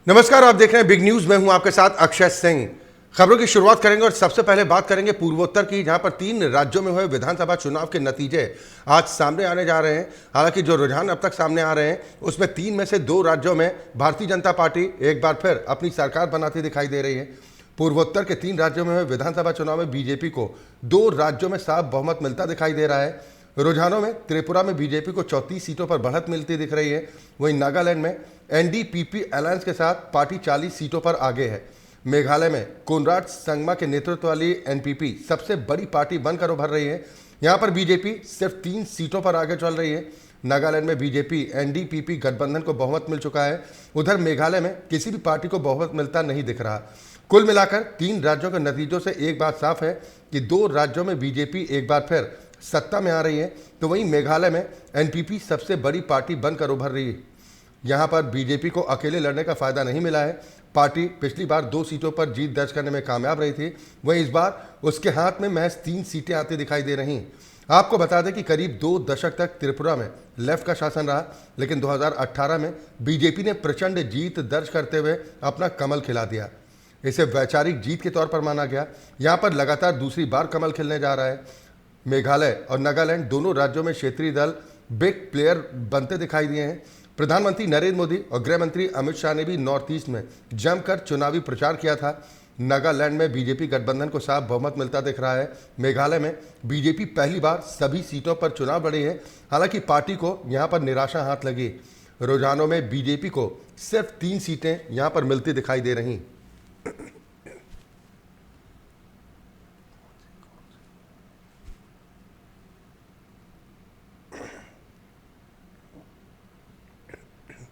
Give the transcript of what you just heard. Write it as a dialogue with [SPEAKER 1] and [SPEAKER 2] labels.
[SPEAKER 1] नमस्कार, आप देख रहे हैं बिग न्यूज। मैं हूं आपके साथ अक्षय सिंह। खबरों की शुरुआत करेंगे और सबसे पहले बात करेंगे पूर्वोत्तर की, जहां पर 3 राज्यों में हुए विधानसभा चुनाव के नतीजे आज सामने आने जा रहे हैं। हालांकि जो रुझान अब तक सामने आ रहे हैं उसमें 3 में से 2 राज्यों में भारतीय जनता पार्टी एक बार फिर अपनी सरकार बनाती दिखाई दे रही है। पूर्वोत्तर के 3 राज्यों में हुए विधानसभा चुनाव में बीजेपी को 2 राज्यों में साफ बहुमत मिलता दिखाई दे रहा है। रुझानों में त्रिपुरा में बीजेपी को 34 सीटों पर बढ़त मिलती दिख रही है। वहीं नागालैंड में एनडीपीपी अलायंस के साथ पार्टी 40 सीटों पर आगे है। मेघालय में कोनराड संगमा के नेतृत्व वाली एनपीपी सबसे बड़ी पार्टी बनकर उभर रही है। यहां पर बीजेपी सिर्फ 3 सीटों पर आगे चल रही है। नागालैंड में बीजेपी एनडीपीपी गठबंधन को बहुमत मिल चुका है। उधर मेघालय में किसी भी पार्टी को बहुमत मिलता नहीं दिख रहा। कुल मिलाकर 3 राज्यों के नतीजों से एक बात साफ है कि 2 राज्यों में बीजेपी एक बार फिर सत्ता में आ रही है, तो वहीं मेघालय में एनपीपी सबसे बड़ी पार्टी बनकर उभर रही है। यहां पर बीजेपी को अकेले लड़ने का फायदा नहीं मिला है। पार्टी पिछली बार 2 सीटों पर जीत दर्ज करने में कामयाब रही थी, वहीं इस बार उसके हाथ में महज 3 सीटें आती दिखाई दे रही। आपको बता दें कि करीब 2 दशक तक त्रिपुरा में लेफ्ट का शासन रहा, लेकिन 2018 में बीजेपी ने प्रचंड जीत दर्ज करते हुए अपना कमल खिला दिया। इसे वैचारिक जीत के तौर पर माना गया। यहाँ पर लगातार दूसरी बार कमल खिलने जा रहा है। मेघालय और नागालैंड दोनों राज्यों में क्षेत्रीय दल बिग प्लेयर बनते दिखाई दिए हैं। प्रधानमंत्री नरेंद्र मोदी और गृह मंत्री अमित शाह ने भी नॉर्थ ईस्ट में जमकर चुनावी प्रचार किया था। नागालैंड में बीजेपी गठबंधन को साफ बहुमत मिलता दिख रहा है। मेघालय में बीजेपी पहली बार सभी सीटों पर चुनाव लड़ी है। हालांकि पार्टी को यहां पर निराशा हाथ लगी। रुझानों में बीजेपी को सिर्फ 3 सीटें यहां पर मिलती दिखाई दे रही।